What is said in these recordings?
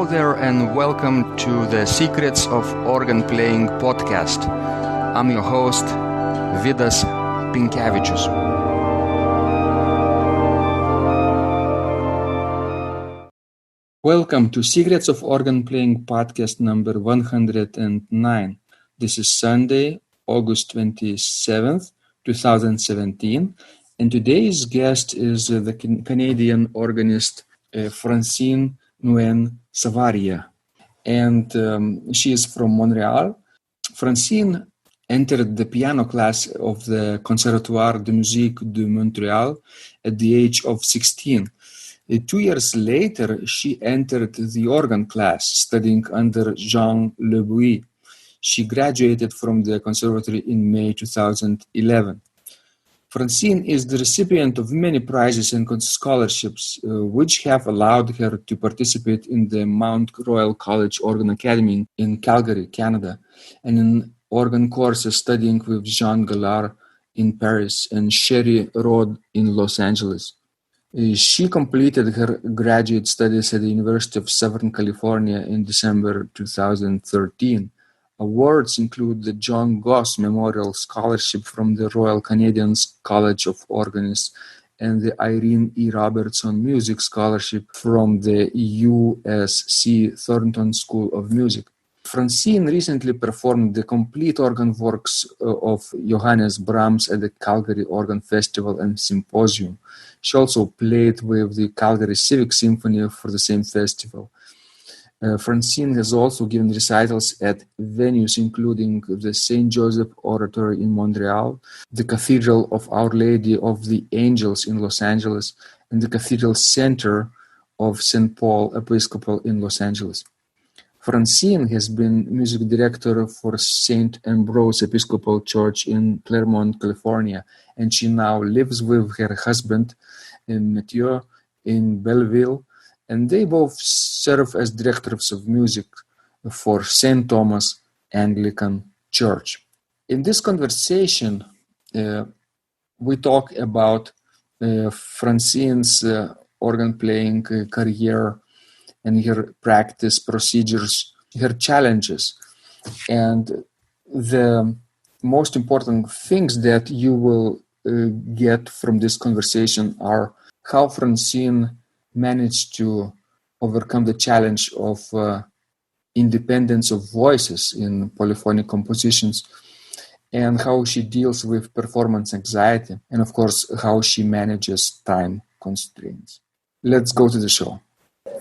Hello there and welcome to the Secrets of Organ Playing podcast. I'm your host, Vidas Pinkevičius. Welcome to Secrets of Organ Playing podcast number 109. This is Sunday, August 27th, 2017, and today's guest is the Canadian organist Francine Nguyen-Savaria, and she is from Montreal. Francine entered the piano class of the Conservatoire de musique de Montréal at the age of 16. 2 years later, she entered the organ class, studying under Jean Le Buis. She graduated from the Conservatory in May 2011. Francine is the recipient of many prizes and scholarships, which have allowed her to participate in the Mount Royal College Organ Academy in Calgary, Canada, and in organ courses studying with Jean Galard in Paris and Cherry Rhodes in Los Angeles. She completed her graduate studies at the University of Southern California in December 2013. Awards include the John Goss Memorial Scholarship from the Royal Canadian College of Organists and the Irene E. Robertson Music Scholarship from the USC Thornton School of Music. Francine recently performed the complete organ works of Johannes Brahms at the Calgary Organ Festival and Symposium. She also played with the Calgary Civic Symphony for the same festival. Francine has also given recitals at venues including the St. Joseph Oratory in Montreal, the Cathedral of Our Lady of the Angels in Los Angeles, and the Cathedral Center of St. Paul Episcopal in Los Angeles. Francine has been music director for St. Ambrose Episcopal Church in Claremont, California, and she now lives with her husband, Mathieu, in Belleville, and they both serve as directors of music for St. Thomas Anglican Church. In this conversation, we talk about Francine's organ playing career and her practice procedures, her challenges, and the most important things that you will get from this conversation are how Francine managed to overcome the challenge of independence of voices in polyphonic compositions, and how she deals with performance anxiety, and of course, how she manages time constraints. Let's go to the show.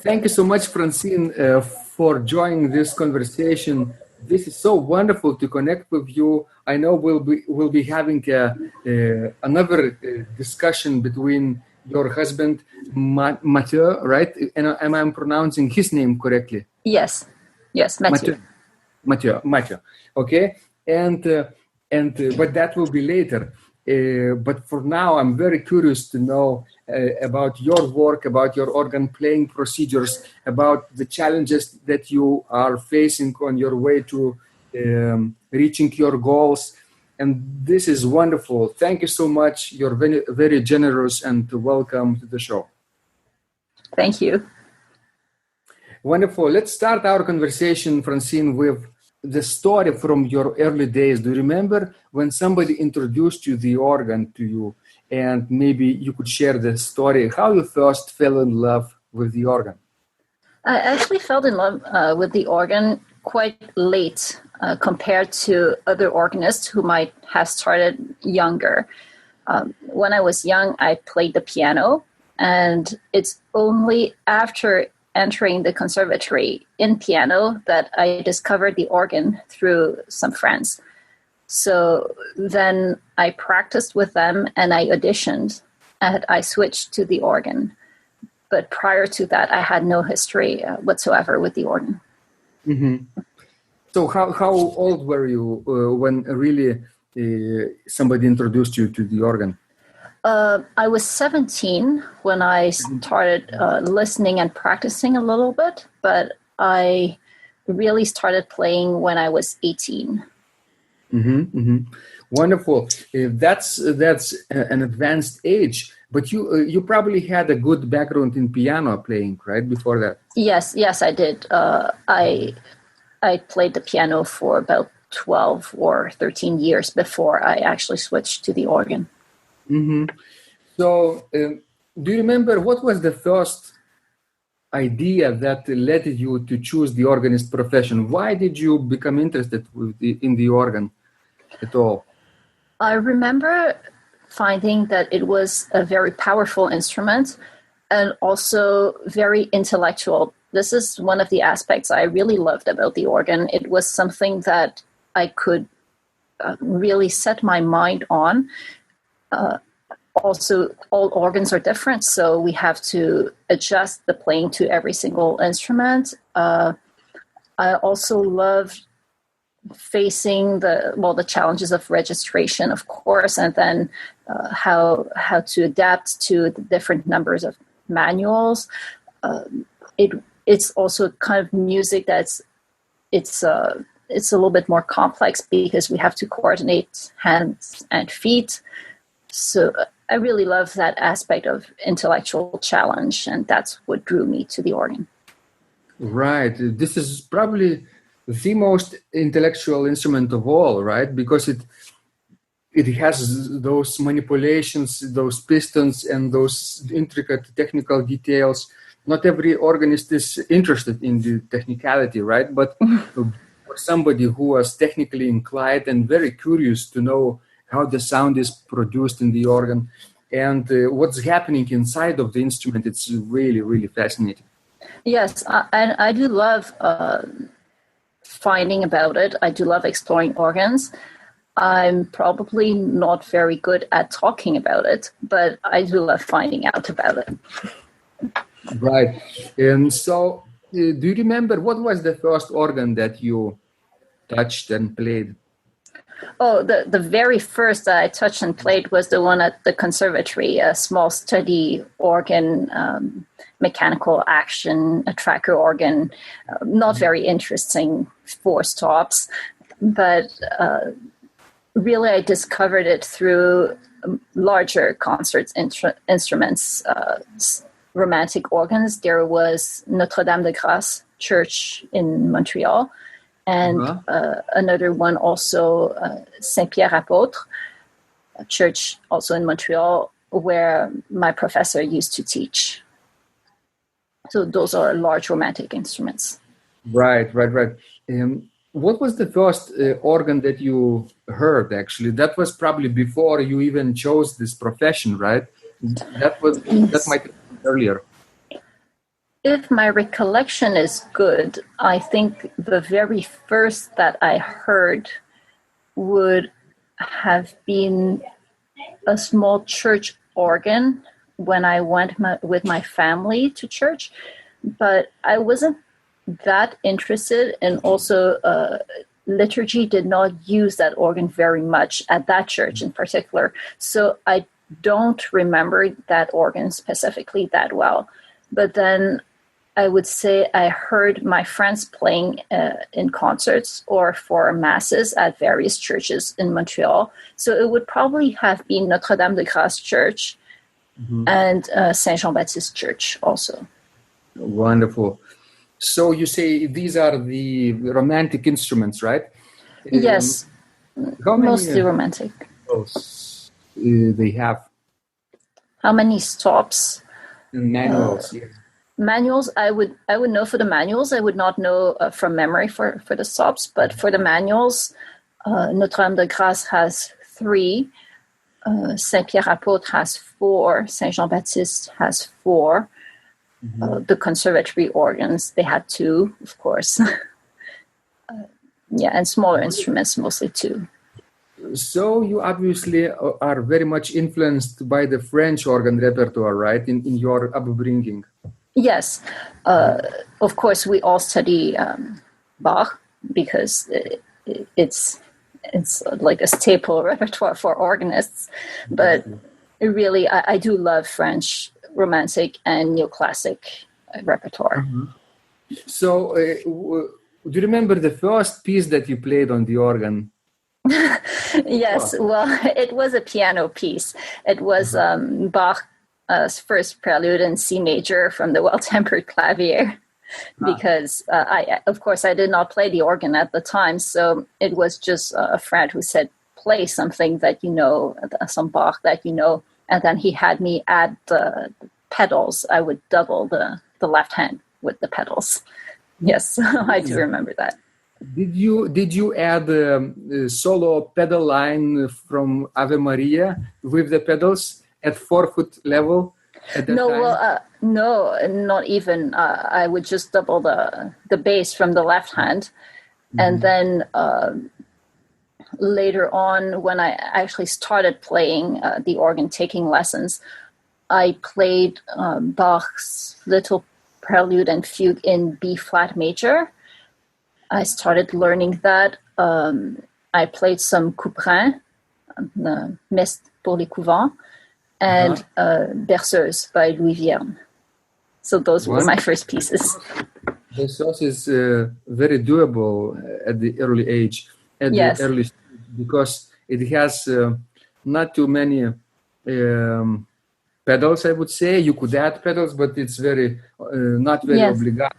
Thank you so much, Francine, for joining this conversation. This is so wonderful to connect with you. I know we'll be having another discussion between your husband, Mathieu, right? And am I pronouncing his name correctly? Yes, Mathieu. Mathieu. Okay, and but that will be later. But for now, I'm very curious to know about your work, about your organ playing procedures, about the challenges that you are facing on your way to reaching your goals. And this is wonderful. Thank you so much. You're very, very generous, and welcome to the show. Thank you. Wonderful. Let's start our conversation, Francine, with the story from your early days. Do you remember when somebody introduced the organ to you? And maybe you could share the story, how you first fell in love with the organ. I actually fell in love with the organ quite late compared to other organists who might have started younger. When I was young, I played the piano, and it's only after entering the conservatory in piano that I discovered the organ through some friends. So then I practiced with them and I auditioned and I switched to the organ. But prior to that, I had no history whatsoever with the organ. Mm-hmm. So how old were you when really somebody introduced you to the organ? I was 17 when I started listening and practicing a little bit, but I really started playing when I was 18. Mm-hmm, mm-hmm. Wonderful. That's an advanced age. But you probably had a good background in piano playing, right? Before that. Yes, I did. I played the piano for about 12 or 13 years before I actually switched to the organ. Mm-hmm. So, do you remember what was the first idea that led you to choose the organist profession? Why did you become interested in the organ at all? I remember finding that it was a very powerful instrument and also very intellectual. This is one of the aspects I really loved about the organ. It was something that I could really set my mind on. Also, all organs are different, so we have to adjust the playing to every single instrument. I also loved facing the challenges of registration, of course, and then how to adapt to the different numbers of manuals. It's also kind of music it's a little bit more complex because we have to coordinate hands and feet. So I really love that aspect of intellectual challenge, and that's what drew me to the organ. Right. This is probably the most intellectual instrument of all, right? Because it has those manipulations, those pistons, and those intricate technical details. Not every organist is interested in the technicality, right? But for somebody who was technically inclined and very curious to know how the sound is produced in the organ and what's happening inside of the instrument, it's really, really fascinating. Yes, I do love finding about it. I do love exploring organs. I'm probably not very good at talking about it, but I do love finding out about it. Right. And so, do you remember what was the first organ that you touched and played? Oh, the very first that I touched and played was the one at the Conservatory, a small study organ, mechanical action, a tracker organ, not very interesting, 4 stops. But really I discovered it through larger concert instruments, romantic organs. There was Notre-Dame de Grâce Church in Montreal, and another one also, Saint-Pierre-Apôtre, a church also in Montreal, where my professor used to teach. So those are large romantic instruments. Right. What was the first organ that you heard, actually? That was probably before you even chose this profession, right? That might have been earlier. If my recollection is good, I think the very first that I heard would have been a small church organ when I went with my family to church. But I wasn't that interested, and also liturgy did not use that organ very much at that church in particular. So I don't remember that organ specifically that well. But then I would say I heard my friends playing in concerts or for masses at various churches in Montreal. So it would probably have been Notre-Dame de Grâce Church and Saint Jean-Baptiste Church also. Wonderful. So you say these are the romantic instruments, right? Yes, mostly romantic. They have? How many stops? Manuals, yes. Manuals, I would know for the manuals. I would not know from memory for the stops, but for the manuals, Notre-Dame de Grâce has 3, Saint-Pierre-Apôtre has 4, Saint Jean-Baptiste has 4. The Conservatory organs, they had 2, of course. And smaller instruments, mostly 2. So you obviously are very much influenced by the French organ repertoire, right, in your upbringing? Yes. Of course, we all study Bach because it's like a staple repertoire for organists. But really, I do love French romantic and neoclassic repertoire. So do you remember the first piece that you played on the organ? Yes, well, it was a piano piece. It was Bach first prelude in C major from the Well-Tempered Clavier, because of course, I did not play the organ at the time. So it was just a friend who said, play something that you know, some Bach that you know. And then he had me add the pedals. I would double the left hand with the pedals. Yes, I do remember that. Did you add a solo pedal line from Ave Maria with the pedals at 4-foot level at that time? No, not even. I would just double the bass from the left hand. And then later on, when I actually started playing the organ, taking lessons, I played Bach's Little Prelude and Fugue in B flat major. I started learning that. I played some Couperin, Messe pour les couvents, and Berceuse by Louis Vierne. So those were my first pieces. Berceuse is very doable at the early age, the early stage, because it has not too many pedals, I would say. You could add pedals, but it's very not very obligatory.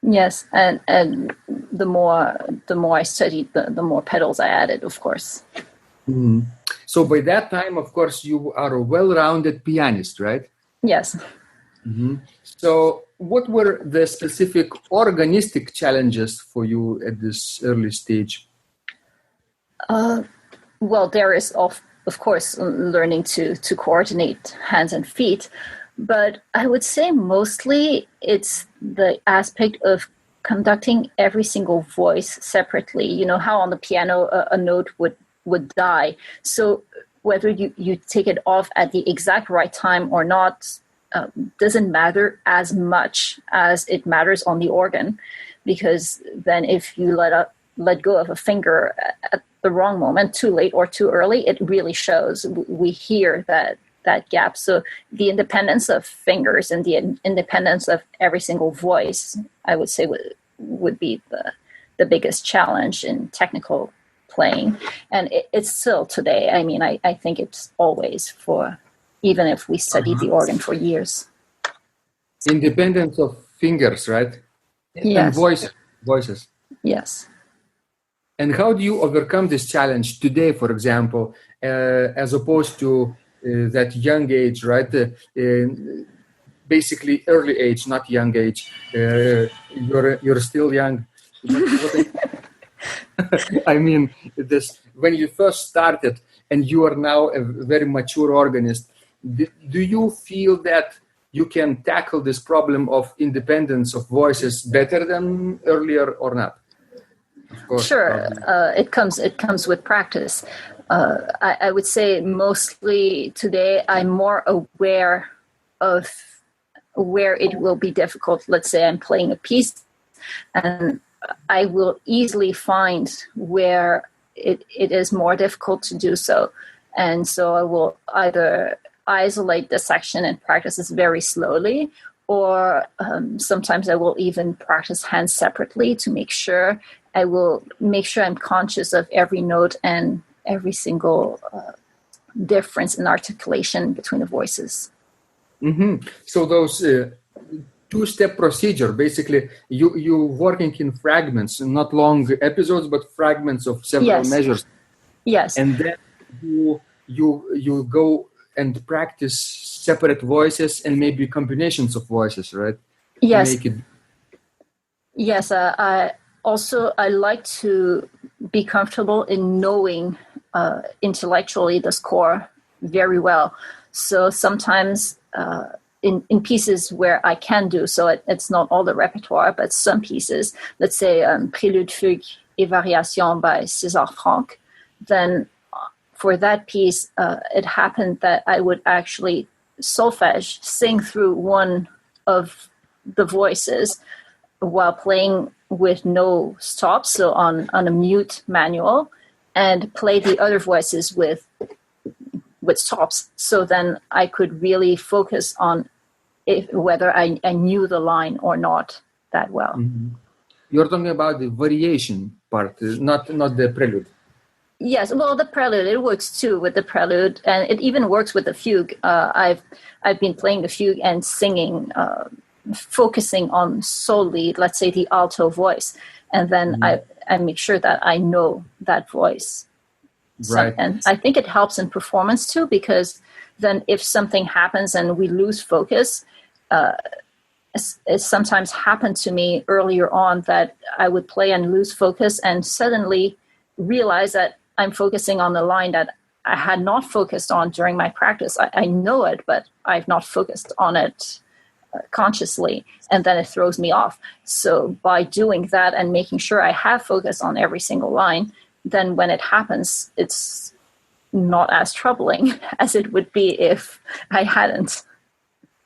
Yes, and the more I studied, the more pedals I added, of course. So by that time, of course, you are a well-rounded pianist, right? Yes. So what were the specific organistic challenges for you at this early stage? Well, there is, of course, learning to coordinate hands and feet. But I would say mostly it's the aspect of conducting every single voice separately. You know how on the piano a note would die. So whether you take it off at the exact right time or not doesn't matter as much as it matters on the organ, because then if you let go of a finger at the wrong moment, too late or too early, it really shows. We hear that gap. So the independence of fingers and the independence of every single voice, I would say, would be the biggest challenge in technical playing. And it's still today. I mean, I think it's always, for even if we study the organ for years. Independence of fingers, right? Yes. And voices. Yes. And how do you overcome this challenge today, for example, as opposed to that young age, right? Basically early age, not young age. You're still young. I mean, this when you first started and you are now a very mature organist, do you feel that you can tackle this problem of independence of voices better than earlier or not? Of course, sure. It comes with practice. I would say mostly today I'm more aware of where it will be difficult. Let's say I'm playing a piece and I will easily find where it is more difficult to do so. And so I will either isolate the section and practice this very slowly, or sometimes I will even practice hands separately to make sure. I will make sure I'm conscious of every note and every single difference in articulation between the voices. So those two-step procedure, basically, you working in fragments, not long episodes, but fragments of several measures. Yes. And then you go and practice separate voices and maybe combinations of voices, right? Yes. Yes. I like to be comfortable in knowing intellectually the score very well. So sometimes in pieces where I can do so, it's not all the repertoire, but some pieces, let's say Prélude, Fugue et Variation by César Franck, then for that piece, it happened that I would actually solfège, sing through one of the voices while playing with no stops, so on a mute manual, and play the other voices with stops. So then I could really focus on whether I knew the line or not that well. You're talking about the variation part, not the prelude. Yes, well, the prelude, it works too with the prelude, and it even works with the fugue. I've been playing the fugue and singing, focusing on solely, let's say, the alto voice, and then I make sure that I know that voice. Right. And I think it helps in performance too, because then if something happens and we lose focus, it sometimes happened to me earlier on that I would play and lose focus and suddenly realize that I'm focusing on the line that I had not focused on during my practice. I know it, but I've not focused on it consciously, and then it throws me off. So by doing that and making sure I have focus on every single line, then when it happens, it's not as troubling as it would be if I hadn't.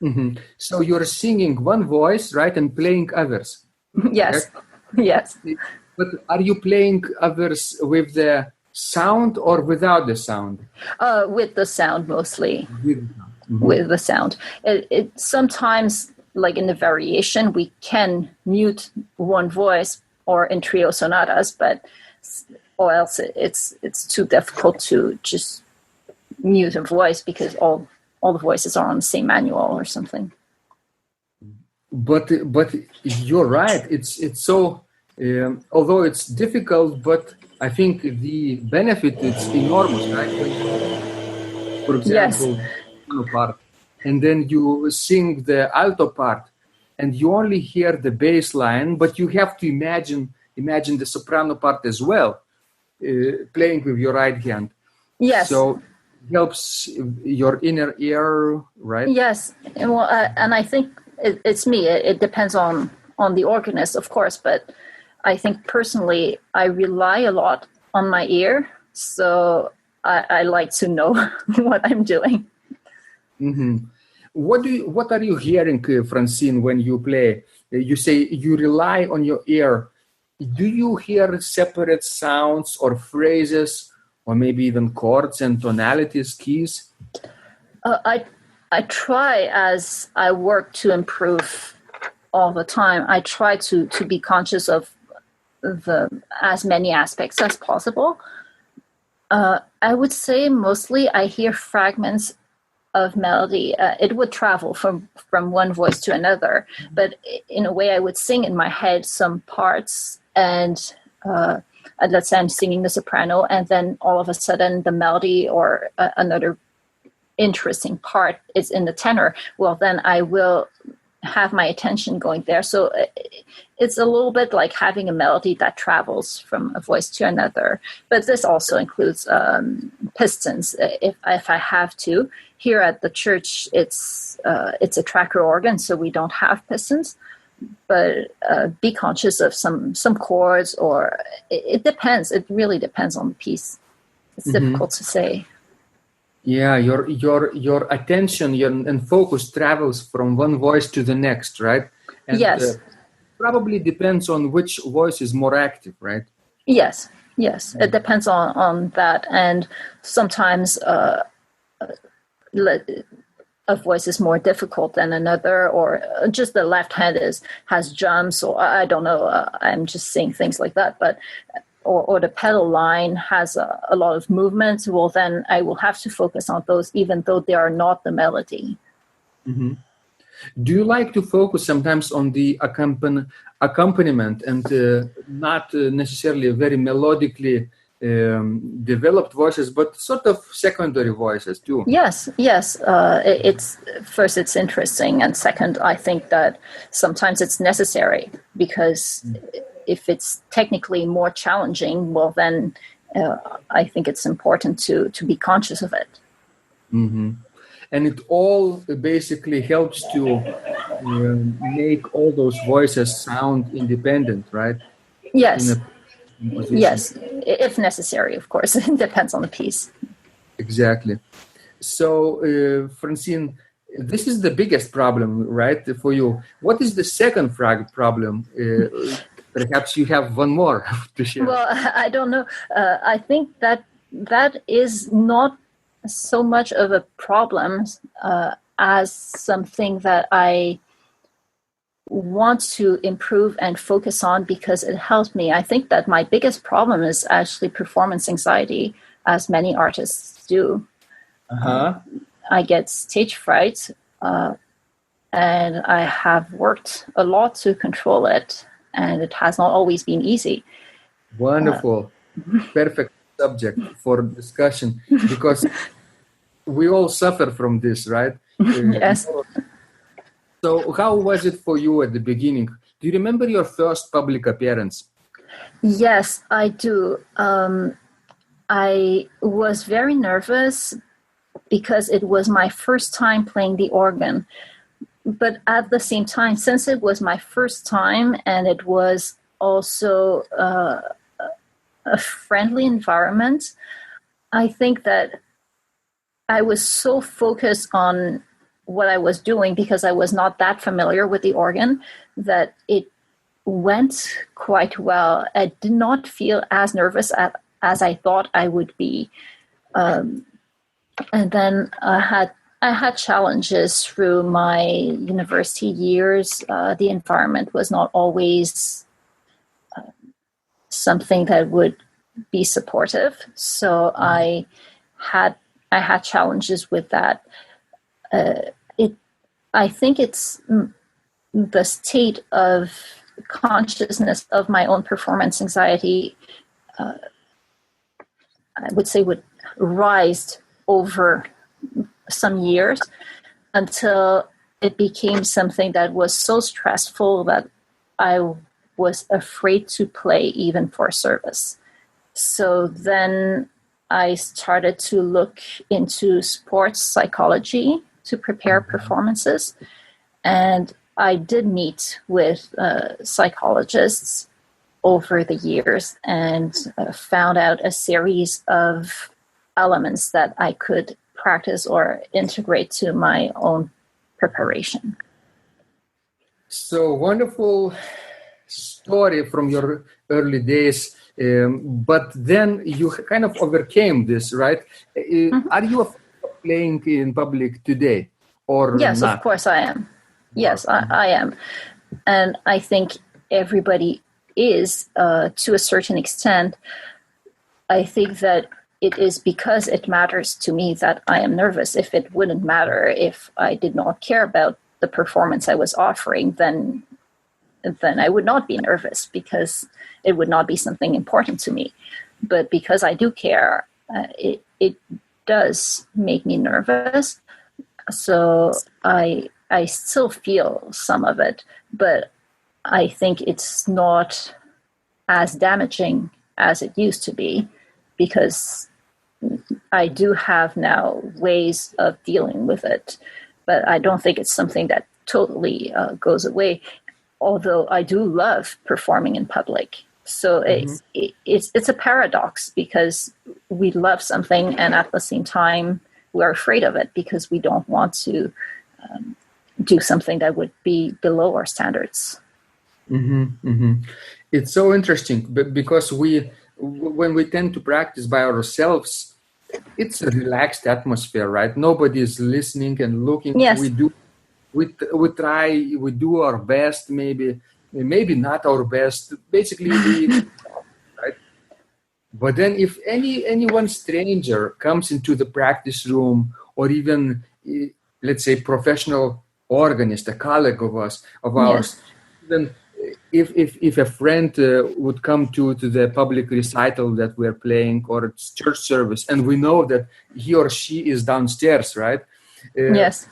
Mm-hmm. So you're singing one voice, right, and playing others. Yes, correct? yes. But are you playing others with the sound or without the sound? With the sound mostly. Mm-hmm. With the sound. It sometimes, like in the variation, we can mute one voice or in trio sonatas, but or else it's too difficult to just mute a voice because all the voices are on the same manual or something. But you're right. It's so although it's difficult, but I think the benefit is enormous, right? For example, soprano part, and then you sing the alto part, and you only hear the bass line, but you have to imagine the soprano part as well, playing with your right hand. Yes. So it helps your inner ear, right? Yes. And well, and I think it's me. It depends on the organist, of course, but I think personally I rely a lot on my ear, so I like to know what I'm doing. Mm-hmm. What are you hearing, Francine, when you play? You say you rely on your ear. Do you hear separate sounds or phrases, or maybe even chords and tonalities, keys? I try, as I work to improve all the time. I try to be conscious of as many aspects as possible. I would say mostly I hear fragments of melody. It would travel from one voice to another, but in a way I would sing in my head some parts, and let's say I'm singing the soprano, and then all of a sudden the melody or another interesting part is in the tenor. Well, then I will have my attention going there. So it's a little bit like having a melody that travels from a voice to another. But this also includes pistons, if I have to. Here at the church, it's a tracker organ, so we don't have pistons. But be conscious of some chords, or it depends. It really depends on the piece. It's difficult to say. Yeah, your attention and focus travels from one voice to the next, right? And, yes. Probably depends on which voice is more active, right? Yes. It depends on that, and sometimes a voice is more difficult than another, or just the left hand has jumps, or I don't know. I'm just saying things like that, but. Or the pedal line has a lot of movement, well, then I will have to focus on those, even though they are not the melody. Mm-hmm. Do you like to focus sometimes on the accompaniment and not necessarily very melodically developed voices, but sort of secondary voices too? Yes. It's interesting, and second, I think that sometimes it's necessary, because if it's technically more challenging, well, then I think it's important to be conscious of it. Mm-hmm. And it all basically helps to make all those voices sound independent, right? Yes. In yes, if necessary, of course. It depends on the piece. Exactly. So, Francine, this is the biggest problem, right, for you. What is the second problem? Perhaps you have one more to share. Well, I don't know. I think that is not so much of a problem as something that I want to improve and focus on because it helps me. I think that my biggest problem is actually performance anxiety, as many artists do. I get stage fright, and I have worked a lot to control it, and it has not always been easy. Wonderful. Perfect subject for discussion, because we all suffer from this, right? Yes. So how was it for you at the beginning? Do you remember your first public appearance? Yes, I do. I was very nervous because it was my first time playing the organ. But at the same time, since it was my first time and it was also a friendly environment, I think that I was so focused on what I was doing because I was not that familiar with the organ that it went quite well. I did not feel as nervous as I thought I would be. And then I had challenges through my university years. The environment was not always something that would be supportive. So I had challenges with that. I think it's the state of consciousness of my own performance anxiety, I would say, would rise over some years until it became something that was so stressful that I was afraid to play even for service. So then I started to look into sports psychology to prepare performances. And I did meet with psychologists over the years and found out a series of elements that I could practice or integrate to my own preparation. So wonderful story from your early days. But then you kind of overcame this, right? Are you afraid of playing in public today or yes, not? Of course I am. Yes, I am. And I think everybody is to a certain extent. I think that it is because it matters to me that I am nervous. If it wouldn't matter, if I did not care about the performance I was offering, then I would not be nervous because it would not be something important to me. But because I do care, it does make me nervous. So I still feel some of it, but I think it's not as damaging as it used to be because I do have now ways of dealing with it, but I don't think it's something that totally goes away. Although I do love performing in public. So it's a paradox because we love something and at the same time we're afraid of it because we don't want to do something that would be below our standards. It's so interesting because when we tend to practice by ourselves, it's a relaxed atmosphere, right? Nobody is listening and looking. Yes. We try, we do our best, maybe not our best. Basically, right? But then if anyone stranger comes into the practice room, or even, let's say, professional organist, a colleague of ours, then if a friend would come to the public recital that we're playing or it's church service, and we know that he or she is downstairs, right? Yes.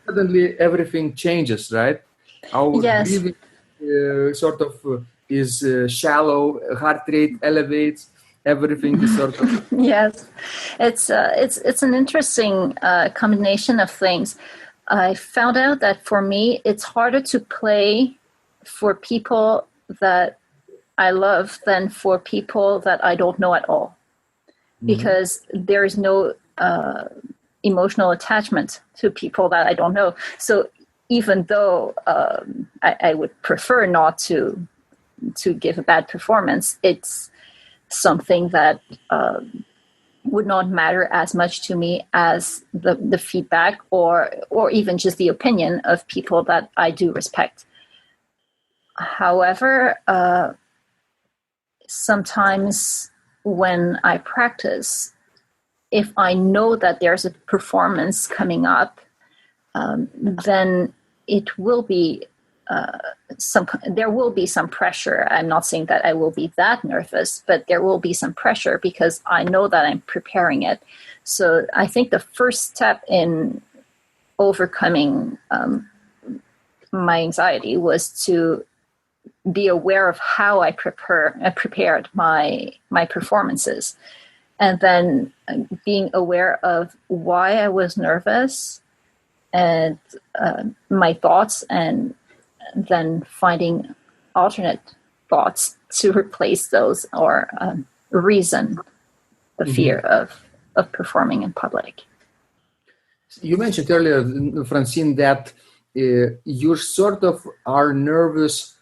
Suddenly everything changes, right? Our breathing is shallow, heart rate elevates, everything is sort of... Yes, it's an interesting combination of things. I found out that for me, it's harder to play for people that I love than for people that I don't know at all, because there is no emotional attachment to people that I don't know. So even though I would prefer not to give a bad performance, it's something that would not matter as much to me as the feedback or even just the opinion of people that I do respect. However, sometimes when I practice, if I know that there's a performance coming up, then it will be there will be some pressure. I'm not saying that I will be that nervous, but there will be some pressure because I know that I'm preparing it. So I think the first step in overcoming my anxiety was to be aware of how I prepared my performances, and then being aware of why I was nervous and my thoughts, and then finding alternate thoughts to replace those, or reason the fear of performing in public. You mentioned earlier, Francine, that you sort of are nervous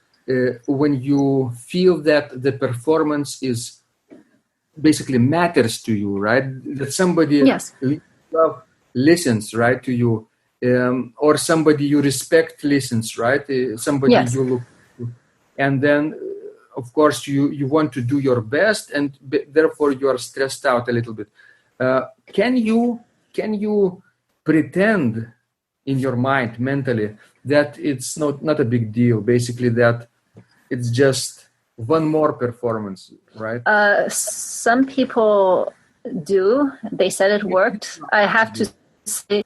when you feel that the performance is basically matters to you, right? That somebody Yes. listens, right, to you, or somebody you respect listens, right? Somebody Yes. you look to. And then, of course, you want to do your best, and therefore you are stressed out a little bit. Can you pretend in your mind mentally that it's not a big deal, basically that it's just one more performance, right? Some people do. They said it worked. I have to say,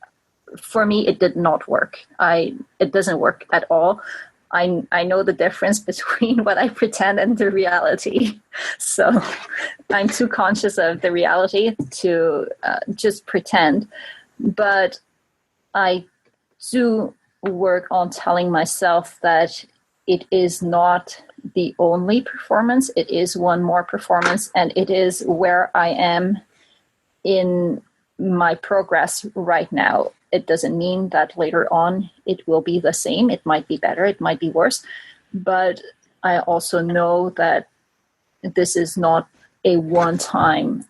for me, it did not work. It doesn't work at all. I know the difference between what I pretend and the reality. So I'm too conscious of the reality to just pretend. But I do work on telling myself that it is not the only performance. It is one more performance, and it is where I am in my progress right now. It doesn't mean that later on it will be the same. It might be better, it might be worse. But I also know that this is not a one-time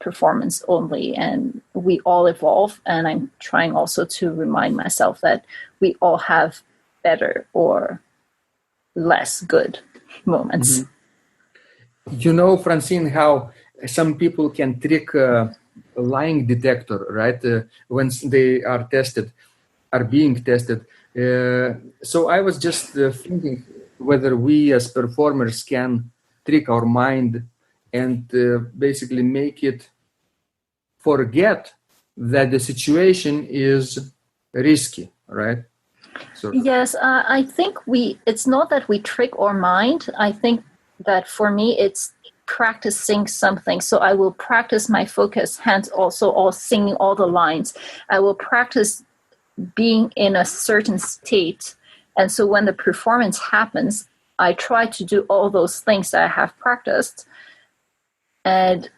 performance only, and we all evolve. And I'm trying also to remind myself that we all have better or less good moments. Mm-hmm. You know, Francine, how some people can trick a lying detector, right? When they are being tested. So I was just thinking whether we as performers can trick our mind and basically make it forget that the situation is risky, right? So, yes, I think it's not that we trick our mind. I think that for me, it's practicing something. So I will practice my focus, hence also all singing all the lines. I will practice being in a certain state. And so when the performance happens, I try to do all those things that I have practiced. And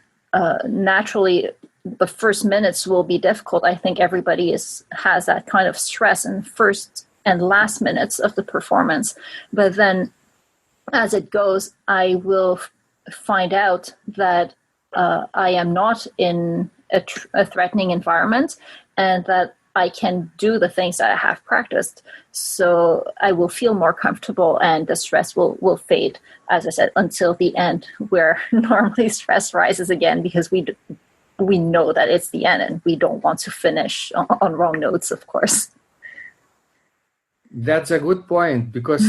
naturally, the first minutes will be difficult. I think everybody has that kind of stress in the first and last minutes of the performance. But then as it goes, I will find out that I am not in a threatening environment, and that I can do the things that I have practiced. So I will feel more comfortable, and the stress will fade, as I said, until the end, where normally stress rises again because we know that it's the end and we don't want to finish on wrong notes, of course. That's a good point, because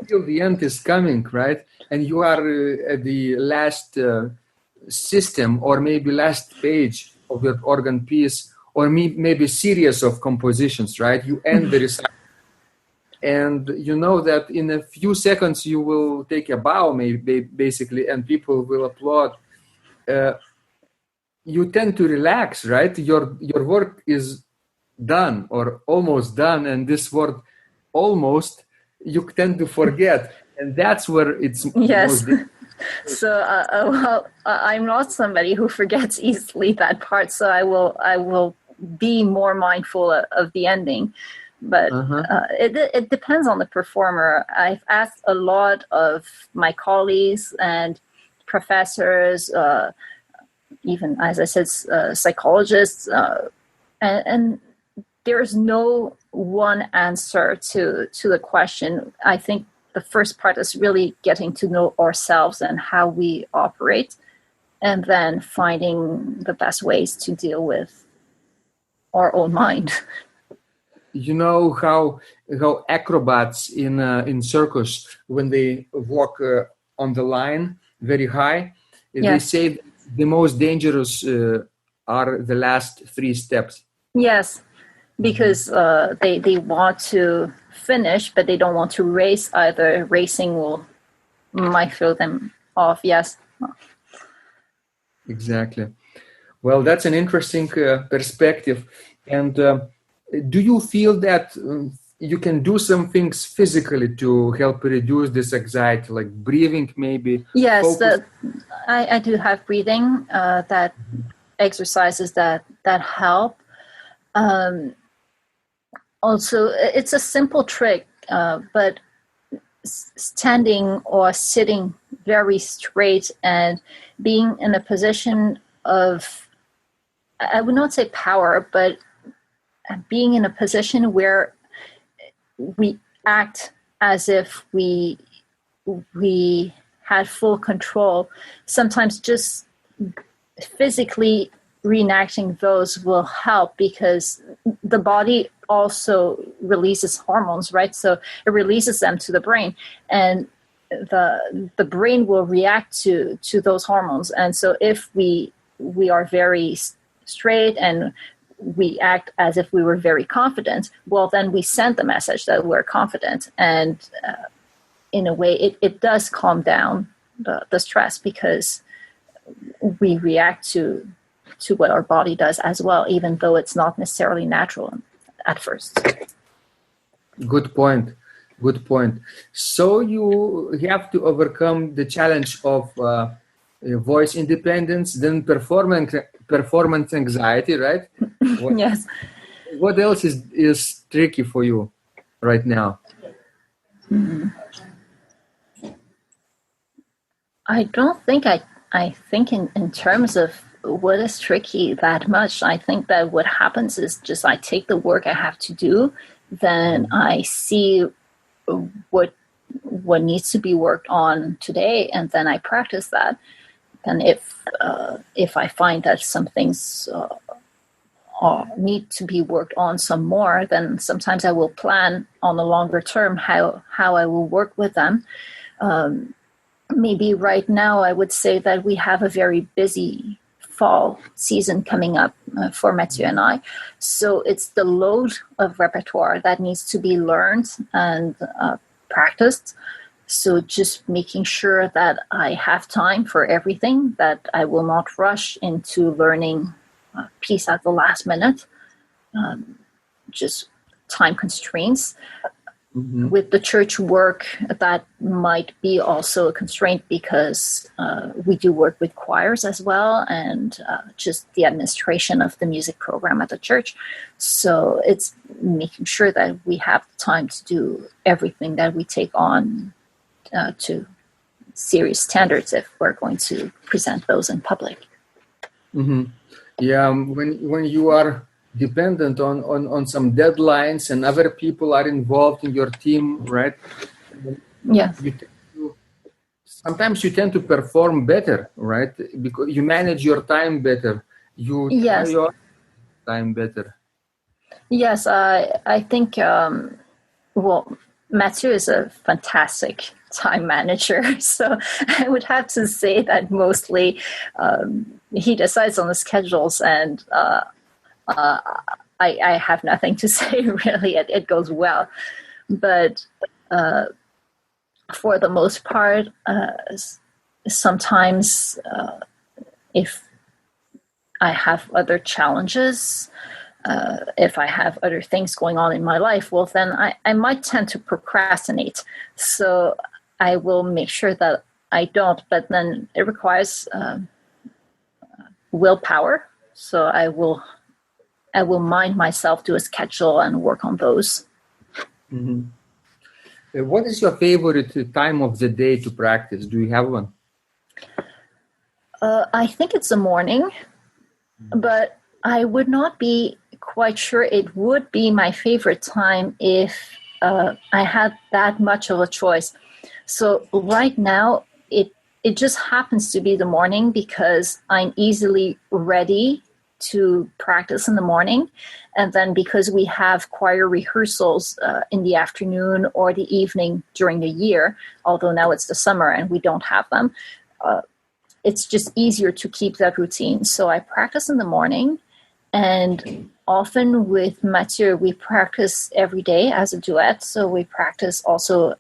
till the end is coming, right? And you are at the last system, or maybe last page of your organ piece, or maybe series of compositions, right? You end the recital, and you know that in a few seconds you will take a bow, maybe, basically, and people will applaud. You tend to relax, right? Your work is done or almost done, and this word almost you tend to forget, and that's where it's yes. most So well, I'm not somebody who forgets easily that part, so I will be more mindful of the ending. But it depends on the performer. I've asked a lot of my colleagues and professors, even, as I said, psychologists, and there's no one answer to the question. I think the first part is really getting to know ourselves and how we operate, and then finding the best ways to deal with our own mind. You know how acrobats in circus, when they walk on the line very high, Yes. they say the most dangerous are the last 3 steps. Yes, because they want to finish, but they don't want to race either. Racing might throw them off. Yes. Exactly. Well, that's an interesting perspective. And do you feel that you can do some things physically to help reduce this anxiety, like breathing maybe? Yes, I do have breathing that exercises that help. Also, it's a simple trick, but standing or sitting very straight and being in a position of, I would not say power, but being in a position where we act as if we had full control. Sometimes just physically reenacting those will help, because the body also releases hormones, right? So it releases them to the brain, and the brain will react to those hormones. And so if we are very straight and we act as if we were very confident, well, then we send the message that we're confident. And in a way, it does calm down the stress, because we react to what our body does as well, even though it's not necessarily natural at first. Good point. So you have to overcome the challenge of voice independence, then performance anxiety, right? Yes. What else is tricky for you right now? I don't think I think in terms of what is tricky that much. I think that what happens is just I take the work I have to do, then I see what needs to be worked on today, and then I practice that. And if I find that some things need to be worked on some more, then sometimes I will plan on the longer term how I will work with them. Maybe right now I would say that we have a very busy fall season coming up for Mathieu and I. So it's the load of repertoire that needs to be learned and practiced. So just making sure that I have time for everything, that I will not rush into learning a piece at the last minute. Just time constraints. Mm-hmm. With the church work, that might be also a constraint, because we do work with choirs as well, and just the administration of the music program at the church. So it's making sure that we have time to do everything that we take on to serious standards if we're going to present those in public. Mm-hmm. Yeah, when you are dependent on some deadlines and other people are involved in your team, right? Yes. Sometimes you tend to perform better, right? Because you manage your time better. You try your time better. Yes, I think, Mathieu is a fantastic time manager. So I would have to say that mostly he decides on the schedules, and I have nothing to say, really. It goes well. But for the most part, sometimes if I have other challenges, if I have other things going on in my life, well, then I might tend to procrastinate. So I will make sure that I don't, but then it requires willpower. So I will mind myself, do a schedule, and work on those. Mm-hmm. What is your favorite time of the day to practice? Do you have one? I think it's the morning, but I would not be quite sure it would be my favorite time if I had that much of a choice. So right now, it just happens to be the morning because I'm easily ready to practice in the morning. And then because we have choir rehearsals in the afternoon or the evening during the year, although now it's the summer and we don't have them, it's just easier to keep that routine. So I practice in the morning, and often with Mathieu, we practice every day as a duet. So we practice also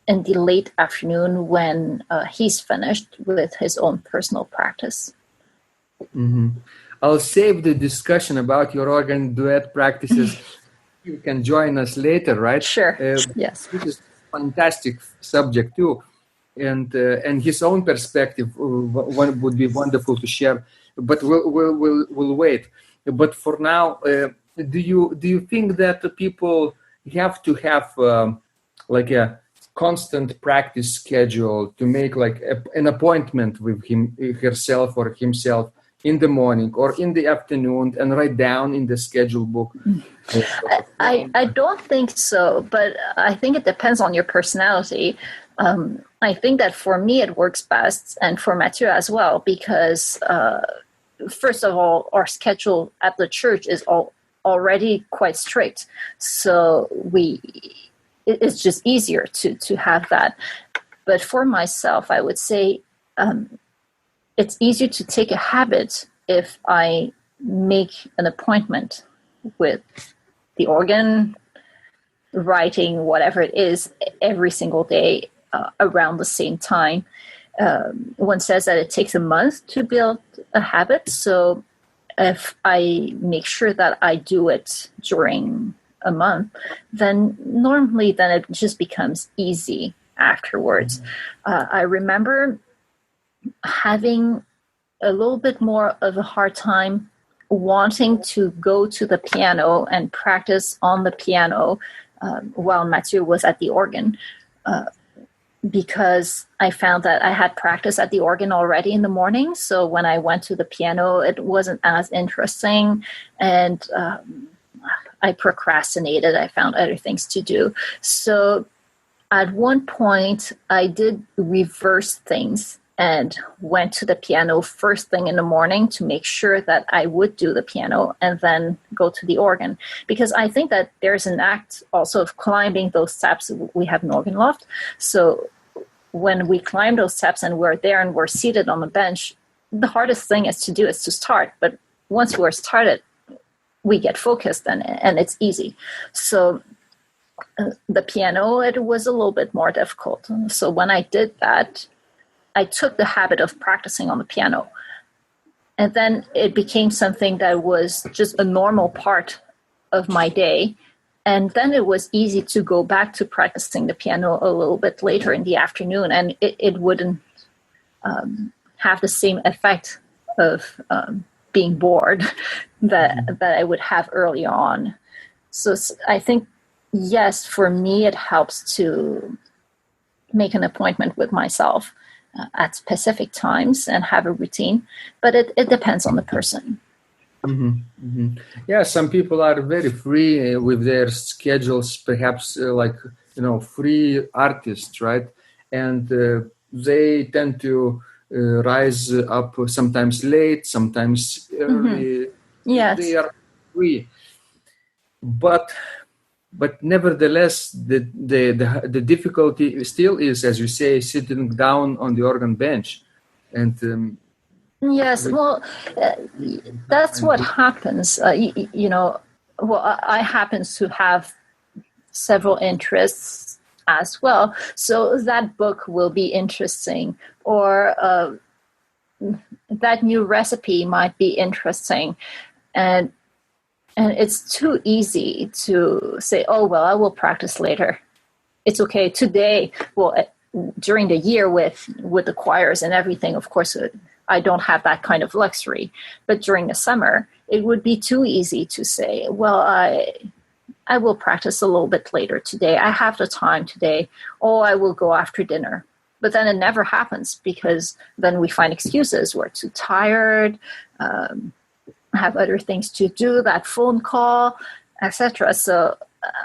in the late afternoon when he's finished with his own personal practice. Mm-hmm. I'll save the discussion about your organ duet practices. You can join us later, right? Sure. Yes. This is a fantastic subject too, and his own perspective would be wonderful to share. But we'll wait. But for now, do you think that people have to have like a constant practice schedule to make like an appointment with herself or himself in the morning or in the afternoon and write down in the schedule book? I don't think so, but I think it depends on your personality. I think that for me it works best, and for Mathieu as well, because first of all, our schedule at the church is already quite strict. So it's just easier to have that. But for myself, I would say it's easier to take a habit if I make an appointment with the organ, writing, whatever it is, every single day around the same time. One says that it takes a month to build a habit. So if I make sure that I do it during a month, then normally it just becomes easy afterwards. I remember having a little bit more of a hard time wanting to go to the piano and practice on the piano while Mathieu was at the organ, because I found that I had practice at the organ already in the morning. So when I went to the piano, it wasn't as interesting, and I procrastinated. I found other things to do. So at one point, I did reverse things and went to the piano first thing in the morning to make sure that I would do the piano and then go to the organ. Because I think that there's an act also of climbing those steps. We have an organ loft. So when we climb those steps and we're there and we're seated on the bench, the hardest thing is to start. But once we're started, we get focused and it's easy. So the piano, it was a little bit more difficult. So when I did that, I took the habit of practicing on the piano. And then it became something that was just a normal part of my day. And then it was easy to go back to practicing the piano a little bit later in the afternoon. And it wouldn't have the same effect of being bored that I would have early on. So I think, yes, for me, it helps to make an appointment with myself at specific times and have a routine, but it depends on the person. Mm-hmm. Mm-hmm. Yeah, some people are very free with their schedules, perhaps free artists, right? And they tend to rise up sometimes late, sometimes early. Mm-hmm. Yes. They are free. But nevertheless, the difficulty still is, as you say, sitting down on the organ bench, and yes, well, that's what happens. I happen to have several interests as well, so that book will be interesting, or that new recipe might be interesting, and it's too easy to say, oh, well, I will practice later. It's okay. Today, well, during the year with the choirs and everything, of course, I don't have that kind of luxury. But during the summer, it would be too easy to say, well, I will practice a little bit later today. I have the time today. Oh, I will go after dinner. But then it never happens because then we find excuses. We're too tired, have other things to do, that phone call, etc. So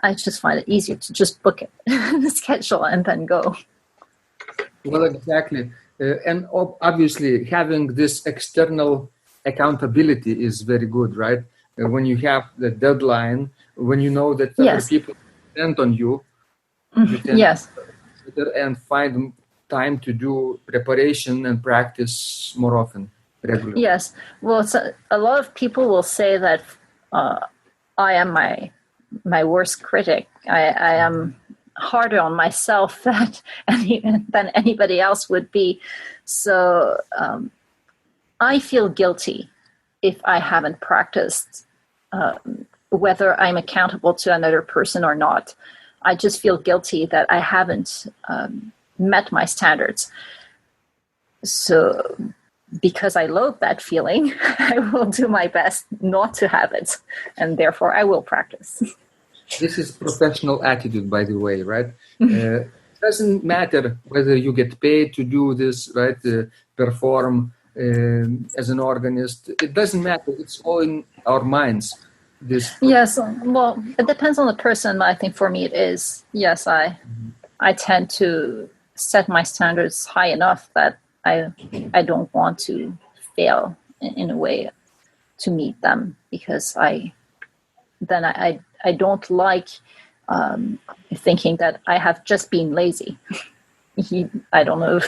I just find it easier to just book it, schedule, and then go. Well, exactly. And obviously, having this external accountability is very good, right? When you have the deadline, when you know that other people depend on you, you can and find time to do preparation and practice more often, regularly. Yes. Well, a lot of people will say that I am my worst critic. I am harder on myself than anybody else would be. So I feel guilty if I haven't practiced, whether I'm accountable to another person or not. I just feel guilty that I haven't met my standards. So because I loathe that feeling, I will do my best not to have it, and therefore I will practice. This is professional attitude, by the way, right? It doesn't matter whether you get paid to do this, right? Perform as an organist. It doesn't matter. It's all in our minds. Yes, well, it depends on the person. I think for me it is. Yes, I tend to set my standards high enough that I don't want to fail in a way to meet them, because I don't like thinking that I have just been lazy. I don't know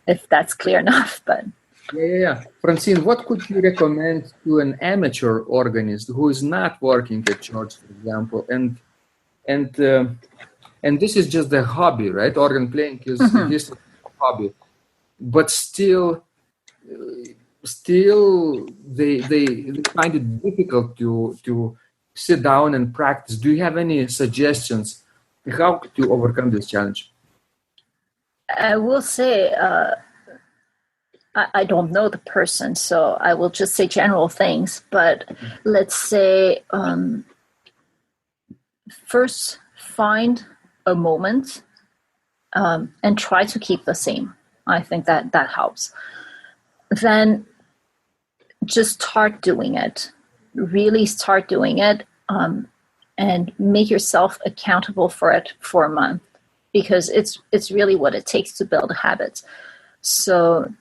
if that's clear enough, but. Yeah. Francine, what could you recommend to an amateur organist who is not working at church, for example, and this is just a hobby, right? Organ playing is his hobby, but still they find it difficult to sit down and practice. Do you have any suggestions how to overcome this challenge? I will say. I don't know the person, so I will just say general things. But let's say first find a moment and try to keep the same. I think that helps. Then just start doing it. Really start doing it and make yourself accountable for it for a month, because it's really what it takes to build habits. So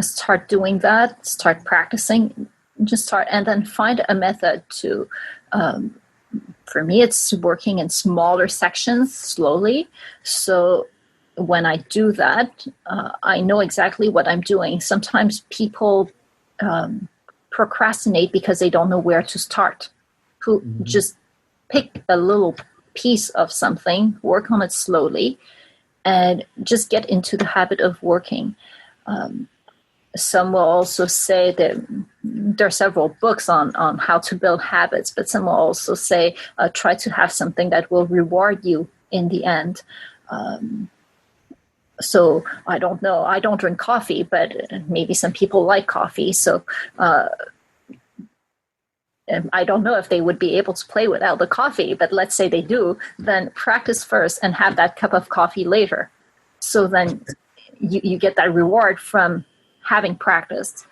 start doing that, start practicing, and then find a method to, for me, it's working in smaller sections slowly. So when I do that, I know exactly what I'm doing. Sometimes people procrastinate because they don't know where to start, who just pick a little piece of something, work on it slowly, and just get into the habit of working. Some will also say that there are several books on how to build habits, but some will also say try to have something that will reward you in the end. So I don't know. I don't drink coffee, but maybe some people like coffee. So I don't know if they would be able to play without the coffee, but let's say they do, then practice first and have that cup of coffee later. So then you get that reward from having practiced.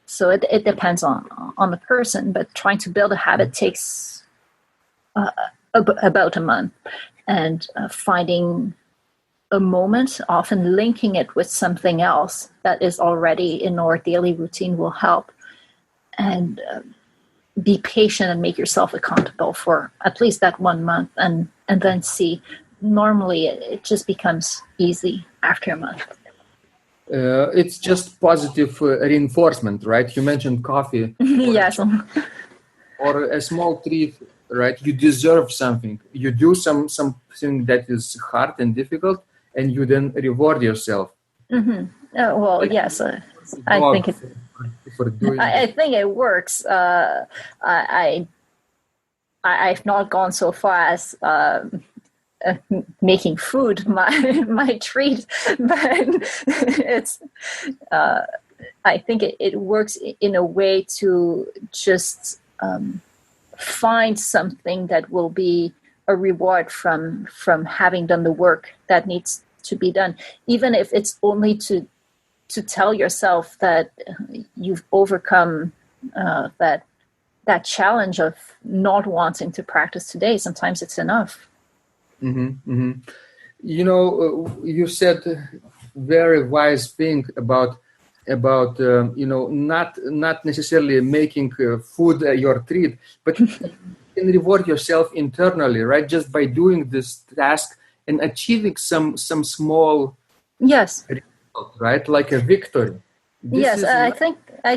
So it depends on the person, but trying to build a habit takes about a month, and finding a moment, often linking it with something else that is already in our daily routine will help. And be patient and make yourself accountable for at least that 1 month, and then see. Normally it just becomes easy after a month. It's just positive reinforcement, right? You mentioned coffee. Yes. Or a small treat, right? You deserve something. You do something that is hard and difficult, and you then reward yourself. Mm-hmm. Well, like, yes. I think it. For doing I think it works. I've not gone so far as making food my treat, but it's. I think it works in a way to just find something that will be a reward from having done the work that needs to be done, even if it's only to tell yourself that you've overcome that that challenge of not wanting to practice today. Sometimes it's enough. You said very wise thing about not necessarily making food your treat, but you can reward yourself internally, right? Just by doing this task and achieving some small Yes. result, right? Like a victory. Yes, I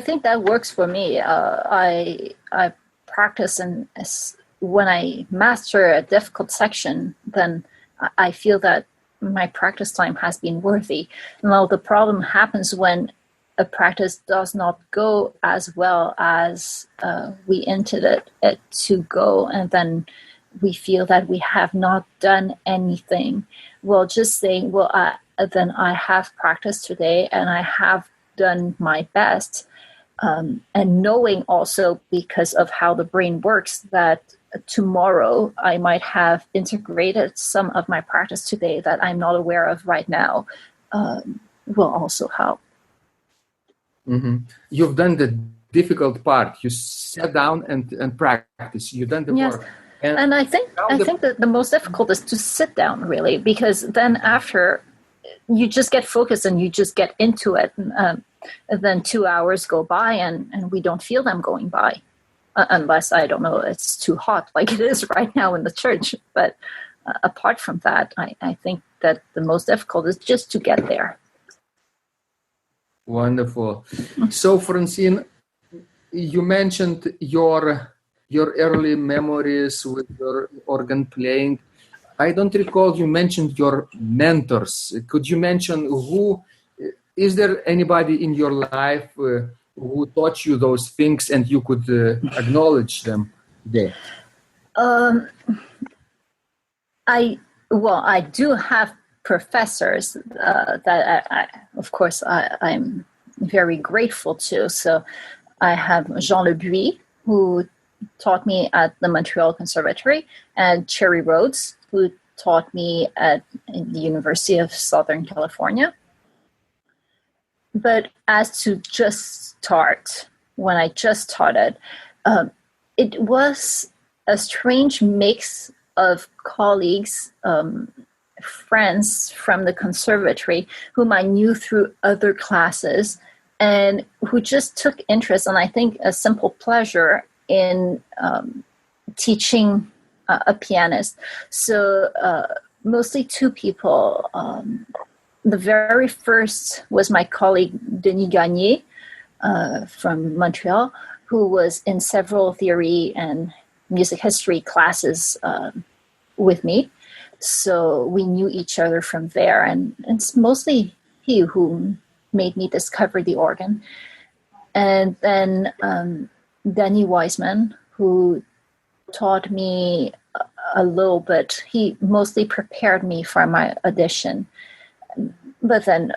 think that works for me. I practice, and when I master a difficult section, then I feel that my practice time has been worthy. Now the problem happens when a practice does not go as well as we intended it to go, and then we feel that we have not done anything. Well, just saying, then I have practiced today, and I have done my best, and knowing also, because of how the brain works, that tomorrow I might have integrated some of my practice today that I'm not aware of right now, will also help. You've done the difficult part. You sat down and practice. You've done the work. And I think that the most difficult is to sit down, really, because then after you just get focused and you just get into it. And then 2 hours go by and we don't feel them going by, unless, I don't know, it's too hot like it is right now in the church. But apart from that, I think that the most difficult is just to get there. Wonderful. So, Francine, you mentioned your early memories with your organ playing. I don't recall you mentioned your mentors. Could you mention is there anybody in your life who taught you those things and you could acknowledge them today? I do have professors that of course I'm very grateful to. So I have Jean Le Buis, who taught me at the Montreal Conservatory, and Cherry Rhodes, who taught me at the University of Southern California. But as to just start, when I just started, it was a strange mix of colleagues, friends from the conservatory whom I knew through other classes and who just took interest, and I think a simple pleasure in teaching a pianist. So mostly two people. The very first was my colleague Denis Gagné from Montreal, who was in several theory and music history classes with me. So we knew each other from there, and it's mostly he who made me discover the organ. And then Danny Wiseman, who taught me a little bit. He mostly prepared me for my audition. But then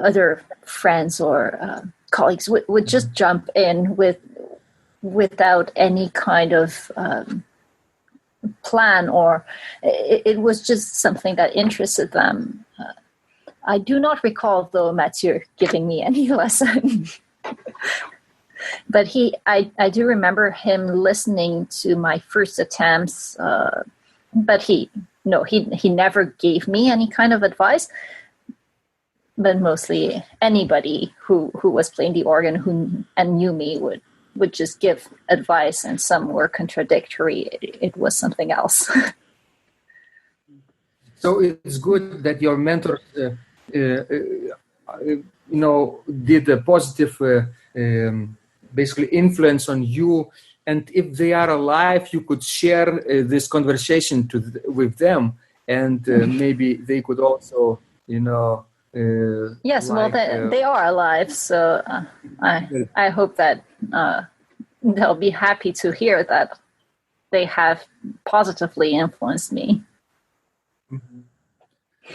other friends or colleagues would just jump in without any kind of plan, or it was just something that interested them. I do not recall, though, Mathieu giving me any lesson. But I do remember him listening to my first attempts, but he never gave me any kind of advice. But mostly anybody who was playing the organ and knew me would just give advice, and some were contradictory. It was something else. So it's good that your mentors, did a positive, basically influence on you. And if they are alive, you could share this conversation with them, and maybe they could also, yes, they are alive, so I hope that they'll be happy to hear that they have positively influenced me.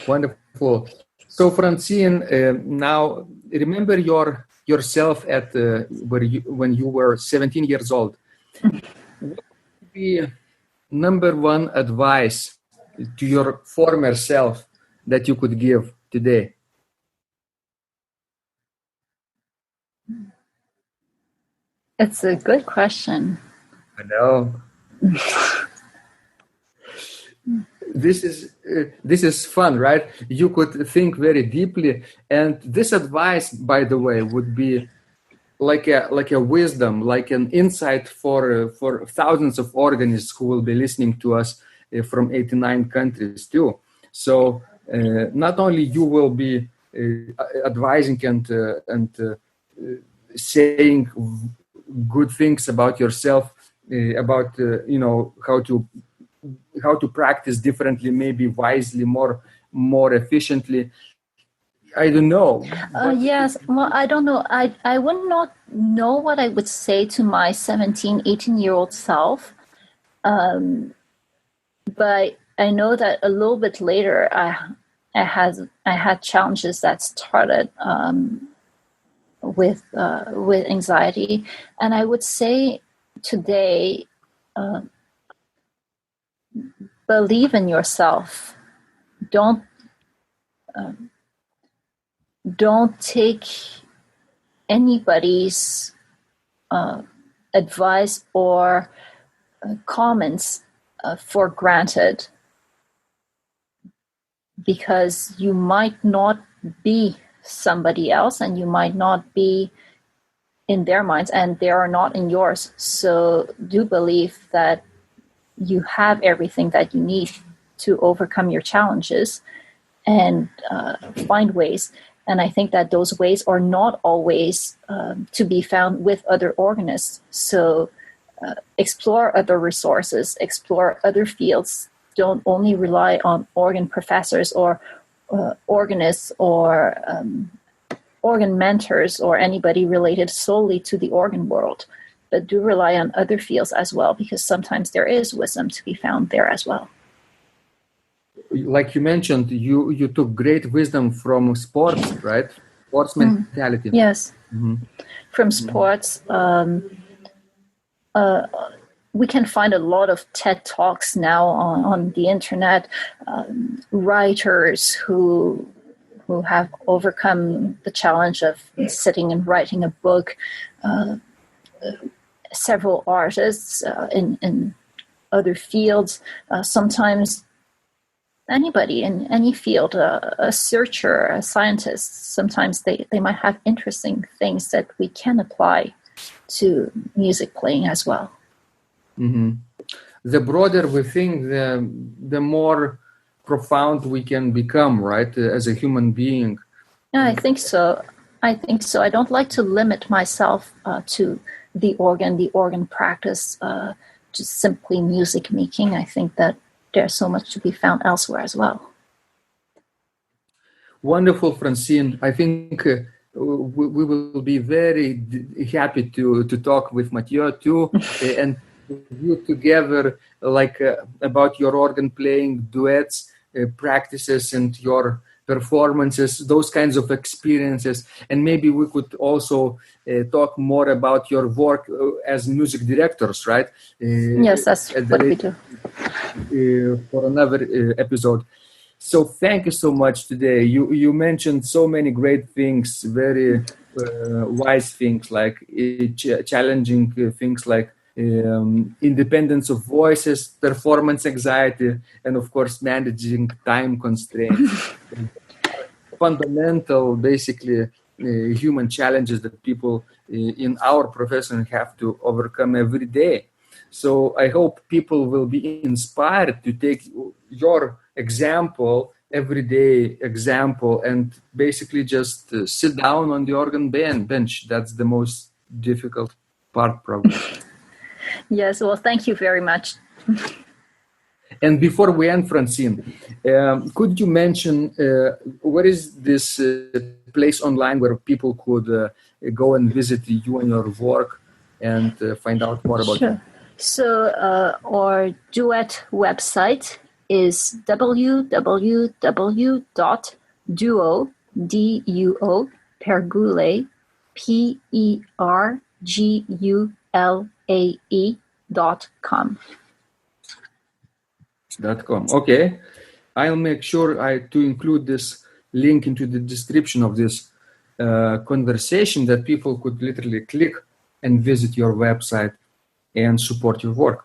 Wonderful. So, Francine, now remember yourself at when you were 17 years old. What would be number one advice to your former self that you could give today? It's a good question. I know. This is fun, right? You could think very deeply, and this advice, by the way, would be like a wisdom, like an insight for thousands of organists who will be listening to us from 89 countries too. So not only you will be advising and saying good things about yourself, about how to practice differently, maybe wisely, more efficiently. I don't know. Yes. Well, I don't know. I would not know what I would say to my 17, 18-year-old self. But I know that a little bit later, I had challenges that started with anxiety, and I would say today, believe in yourself. Don't take anybody's advice or comments for granted, because you might not be somebody else, and you might not be in their minds, and they are not in yours. So do believe that you have everything that you need to overcome your challenges, and find ways. And I think that those ways are not always to be found with other organists. So explore other resources, explore other fields. Don't only rely on organ professors or organists or organ mentors or anybody related solely to the organ world, but do rely on other fields as well, because sometimes there is wisdom to be found there as well. Like you mentioned, you took great wisdom from sports, right? Sports mentality. Yes. From sports. We can find a lot of TED Talks now on the internet, writers who have overcome the challenge of sitting and writing a book, several artists in other fields, sometimes anybody in any field, a searcher, a scientist. Sometimes they might have interesting things that we can apply to music playing as well. Mm-hmm. The broader we think, the more profound we can become, right, as a human being. Yeah, I think so. I don't like to limit myself to the organ practice, just simply music making. I think that there's so much to be found elsewhere as well. Wonderful, Francine. I think we will be very happy to talk with Mathieu too, and you together, like about your organ playing, duets, practices, and your performances, those kinds of experiences. And maybe we could also talk more about your work as music directors, right? Yes, that's what we do. For another episode. So thank you so much today. You mentioned so many great things, very wise things, like challenging things like independence of voices, performance anxiety, and of course managing time constraints. Fundamental, basically, human challenges that people in our profession have to overcome every day. So I hope people will be inspired to take your example, everyday example, and basically just sit down on the organ bench. That's the most difficult part, probably. Yes, well, thank you very much. And before we end, Francine, could you mention what is this place online where people could go and visit you and your work and find out more about you? So our duet website is www.duo, D-U-O, Pergulae, Pergulae.com. .com. Okay, I'll make sure to include this link into the description of this conversation, that people could literally click and visit your website. and support your work.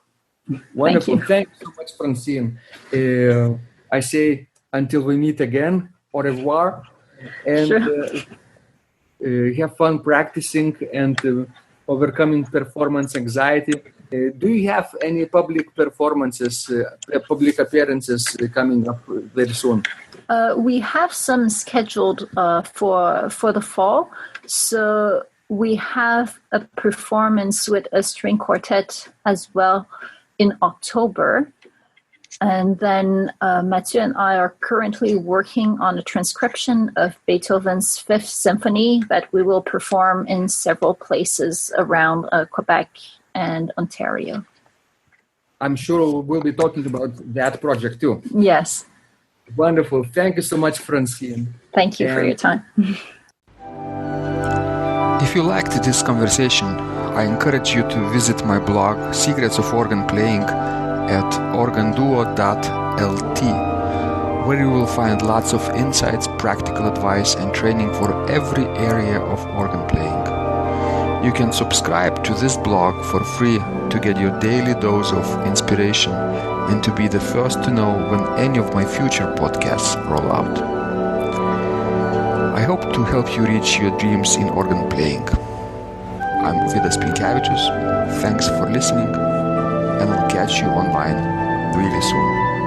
Wonderful. Thank you so much, Francine. I say until we meet again, au revoir, and have fun practicing and overcoming performance anxiety. Do you have any public performances, public appearances coming up very soon? We have some scheduled for the fall. So we have a performance with a string quartet as well in October. And then Mathieu and I are currently working on a transcription of Beethoven's Fifth Symphony that we will perform in several places around Quebec and Ontario. I'm sure we'll be talking about that project too. Yes. Wonderful. Thank you so much, Francine. Thank you for your time. If you liked this conversation, I encourage you to visit my blog, Secrets of Organ Playing, at organduo.lt, where you will find lots of insights, practical advice, and training for every area of organ playing. You can subscribe to this blog for free to get your daily dose of inspiration and to be the first to know when any of my future podcasts roll out. I hope to help you reach your dreams in organ playing. I'm Vidas Pinkevičius. Thanks for listening, and I'll catch you online really soon.